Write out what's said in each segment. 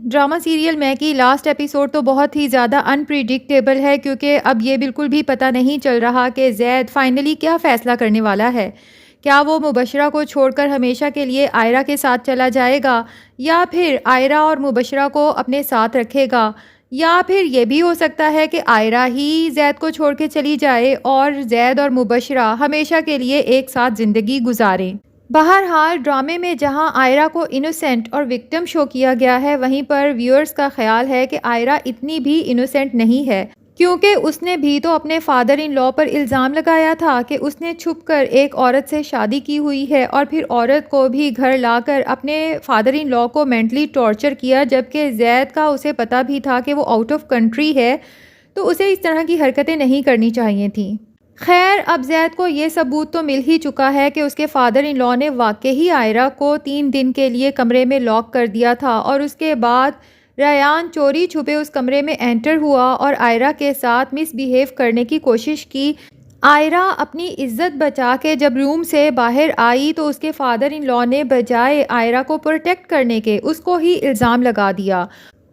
Drama serial میں کی last episode تو بہت ہی زیادہ انپریڈکٹیبل ہے، کیونکہ اب یہ بالکل بھی پتہ نہیں چل رہا کہ زید فائنلی کیا فیصلہ کرنے والا ہے۔ کیا وہ مبشرہ کو چھوڑ کر ہمیشہ کے لیے آئرہ کے ساتھ چلا جائے گا، یا پھر آئرہ اور مبشرہ کو اپنے ساتھ رکھے گا، یا پھر یہ بھی ہو سکتا ہے کہ آئرہ ہی زید کو چھوڑ کے چلی جائے اور زید اور مبشرہ ہمیشہ کے لیے ایک ساتھ زندگی گزاریں۔ بہرحال ڈرامے میں جہاں آئرہ کو انوسینٹ اور وکٹم شو کیا گیا ہے، وہیں پر ویورز کا خیال ہے کہ آئرہ اتنی بھی انوسینٹ نہیں ہے، کیونکہ اس نے بھی تو اپنے فادر ان لا پر الزام لگایا تھا کہ اس نے چھپ کر ایک عورت سے شادی کی ہوئی ہے، اور پھر عورت کو بھی گھر لا کر اپنے فادر ان لا کو مینٹلی ٹارچر کیا، جبکہ زید کا اسے پتہ بھی تھا کہ وہ آؤٹ آف کنٹری ہے، تو اسے اس طرح کی حرکتیں نہیں کرنی چاہیے تھیں۔ خیر، اب زید کو یہ ثبوت تو مل ہی چکا ہے کہ اس کے فادر ان لا نے واقعی آئرہ کو 3 دن کے لیے کمرے میں لاک کر دیا تھا، اور اس کے بعد ریان چوری چھپے اس کمرے میں انٹر ہوا اور آئرہ کے ساتھ مس بیہیو کرنے کی کوشش کی۔ آئرہ اپنی عزت بچا کے جب روم سے باہر آئی تو اس کے فادر ان لا نے بجائے آئرہ کو پروٹیکٹ کرنے کے اس کو ہی الزام لگا دیا،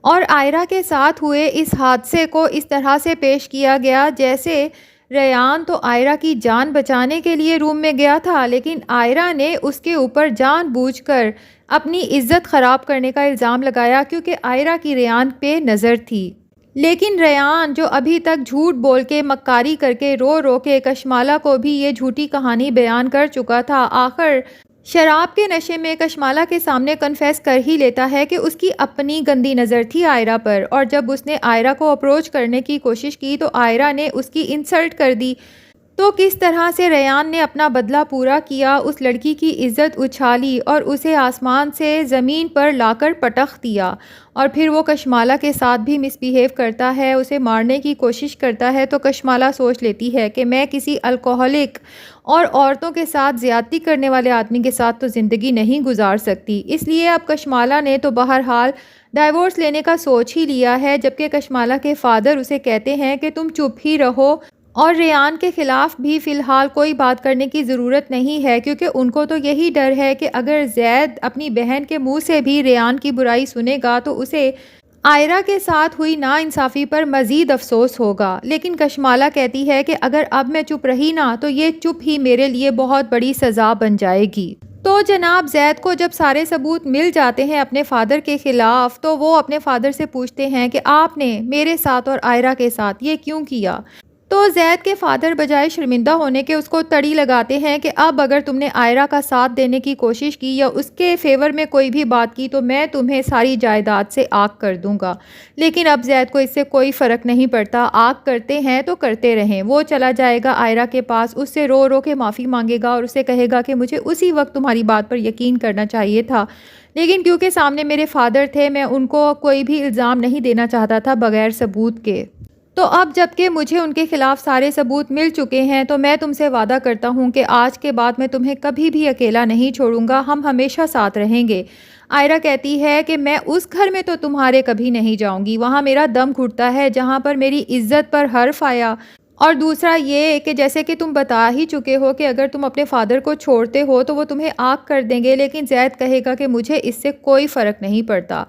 اور آئرہ کے ساتھ ہوئے اس حادثے کو اس طرح سے پیش کیا گیا جیسے ریان تو آئرہ کی جان بچانے کے لیے روم میں گیا تھا، لیکن آئرہ نے اس کے اوپر جان بوجھ کر اپنی عزت خراب کرنے کا الزام لگایا، کیونکہ آئرہ کی ریان پہ نظر تھی۔ لیکن ریان جو ابھی تک جھوٹ بول کے مکاری کر کے رو رو کے کشمالہ کو بھی یہ جھوٹی کہانی بیان کر چکا تھا، آخر شراب کے نشے میں کشمالہ کے سامنے کنفیس کر ہی لیتا ہے کہ اس کی اپنی گندی نظر تھی آئرہ پر، اور جب اس نے آئرہ کو اپروچ کرنے کی کوشش کی تو آئرہ نے اس کی انسلٹ کر دی۔ تو کس طرح سے ریان نے اپنا بدلہ پورا کیا، اس لڑکی کی عزت اچھالی اور اسے آسمان سے زمین پر لا کر پٹخ دیا، اور پھر وہ کشمالہ کے ساتھ بھی مس بیہیو کرتا ہے، اسے مارنے کی کوشش کرتا ہے، تو کشمالہ سوچ لیتی ہے کہ میں کسی الکوہولک اور عورتوں کے ساتھ زیادتی کرنے والے آدمی کے ساتھ تو زندگی نہیں گزار سکتی، اس لیے اب کشمالہ نے تو بہرحال ڈائیورس لینے کا سوچ ہی لیا ہے، جبکہ کشمالہ کے فادر اسے کہتے ہیں کہ تم چپ ہی رہو، اور ریان کے خلاف بھی فی الحال کوئی بات کرنے کی ضرورت نہیں ہے، کیونکہ ان کو تو یہی ڈر ہے کہ اگر زید اپنی بہن کے منہ سے بھی ریان کی برائی سنے گا تو اسے آئرہ کے ساتھ ہوئی ناانصافی پر مزید افسوس ہوگا۔ لیکن کشمالہ کہتی ہے کہ اگر اب میں چپ رہی نا تو یہ چپ ہی میرے لیے بہت بڑی سزا بن جائے گی۔ تو جناب زید کو جب سارے ثبوت مل جاتے ہیں اپنے فادر کے خلاف، تو وہ اپنے فادر سے پوچھتے ہیں کہ آپ نے میرے ساتھ اور آئرہ کے ساتھ یہ کیوں کیا؟ تو زید کے فادر بجائے شرمندہ ہونے کے اس کو تڑی لگاتے ہیں کہ اب اگر تم نے آئرہ کا ساتھ دینے کی کوشش کی یا اس کے فیور میں کوئی بھی بات کی تو میں تمہیں ساری جائیداد سے آگ کر دوں گا۔ لیکن اب زید کو اس سے کوئی فرق نہیں پڑتا، آگ کرتے ہیں تو کرتے رہیں۔ وہ چلا جائے گا آئرہ کے پاس، اس سے رو رو کے معافی مانگے گا اور اسے کہے گا کہ مجھے اسی وقت تمہاری بات پر یقین کرنا چاہیے تھا، لیکن کیونکہ سامنے میرے فادر تھے میں ان کو کوئی بھی الزام نہیں دینا چاہتا تھا بغیر ثبوت کے۔ تو اب جب کہ مجھے ان کے خلاف سارے ثبوت مل چکے ہیں تو میں تم سے وعدہ کرتا ہوں کہ آج کے بعد میں تمہیں کبھی بھی اکیلا نہیں چھوڑوں گا، ہم ہمیشہ ساتھ رہیں گے۔ آئرہ کہتی ہے کہ میں اس گھر میں تو تمہارے کبھی نہیں جاؤں گی، وہاں میرا دم گھٹتا ہے جہاں پر میری عزت پر حرف آیا، اور دوسرا یہ کہ جیسے کہ تم بتا ہی چکے ہو کہ اگر تم اپنے فادر کو چھوڑتے ہو تو وہ تمہیں آگ کر دیں گے۔ لیکن زید کہے گا کہ مجھے اس سے کوئی فرق نہیں پڑتا۔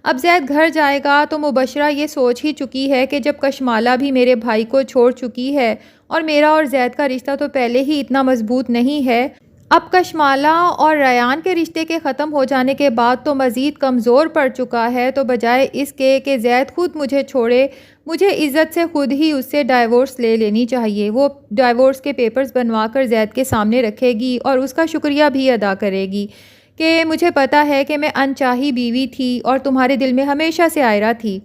اب زید گھر جائے گا تو مبشرہ یہ سوچ ہی چکی ہے کہ جب کشمالہ بھی میرے بھائی کو چھوڑ چکی ہے اور میرا اور زید کا رشتہ تو پہلے ہی اتنا مضبوط نہیں ہے، اب کشمالہ اور ریان کے رشتے کے ختم ہو جانے کے بعد تو مزید کمزور پڑ چکا ہے، تو بجائے اس کے کہ زید خود مجھے چھوڑے، مجھے عزت سے خود ہی اس سے ڈائیورس لے لینی چاہیے۔ وہ ڈائیورس کے پیپرز بنوا کر زید کے سامنے رکھے گی اور اس کا شکریہ بھی ادا کرے گی کہ مجھے پتا ہے کہ میں انچاہی بیوی تھی اور تمہارے دل میں ہمیشہ سے آئرہ تھی،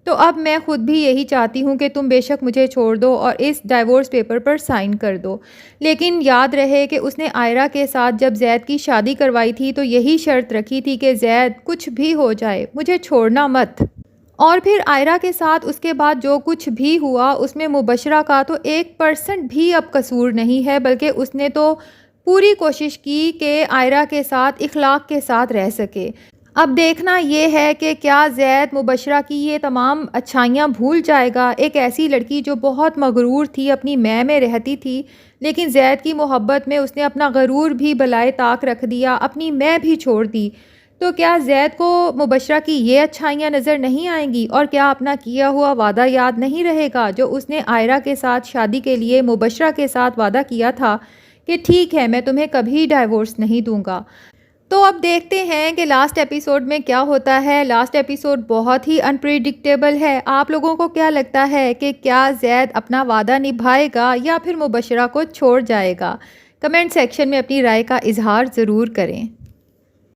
تو اب میں خود بھی یہی چاہتی ہوں کہ تم بے شک مجھے چھوڑ دو اور اس ڈائیورس پیپر پر سائن کر دو۔ لیکن یاد رہے کہ اس نے آئرہ کے ساتھ جب زید کی شادی کروائی تھی تو یہی شرط رکھی تھی کہ زید کچھ بھی ہو جائے مجھے چھوڑنا مت۔ اور پھر آئرہ کے ساتھ اس کے بعد جو کچھ بھی ہوا اس میں مبشرہ کا تو 1% بھی اب قصور نہیں ہے، بلکہ اس نے تو پوری کوشش کی کہ آئرہ کے ساتھ اخلاق کے ساتھ رہ سکے۔ اب دیکھنا یہ ہے کہ کیا زید مبشرہ کی یہ تمام اچھائیاں بھول جائے گا، ایک ایسی لڑکی جو بہت مغرور تھی، اپنی میں رہتی تھی، لیکن زید کی محبت میں اس نے اپنا غرور بھی بالائے طاق رکھ دیا، اپنی میں بھی چھوڑ دی۔ تو کیا زید کو مبشرہ کی یہ اچھائیاں نظر نہیں آئیں گی اور کیا اپنا کیا ہوا وعدہ یاد نہیں رہے گا جو اس نے عائرہ کے ساتھ شادی کے لیے مبشرہ کے ساتھ وعدہ کیا تھا کہ ٹھیک ہے میں تمہیں کبھی ڈائیورس نہیں دوں گا۔ تو اب دیکھتے ہیں کہ لاسٹ ایپیسوڈ میں کیا ہوتا ہے۔ لاسٹ ایپیسوڈ بہت ہی انپریڈکٹیبل ہے۔ آپ لوگوں کو کیا لگتا ہے کہ کیا زید اپنا وعدہ نبھائے گا یا پھر مبشرہ کو چھوڑ جائے گا؟ کمنٹ سیکشن میں اپنی رائے کا اظہار ضرور کریں۔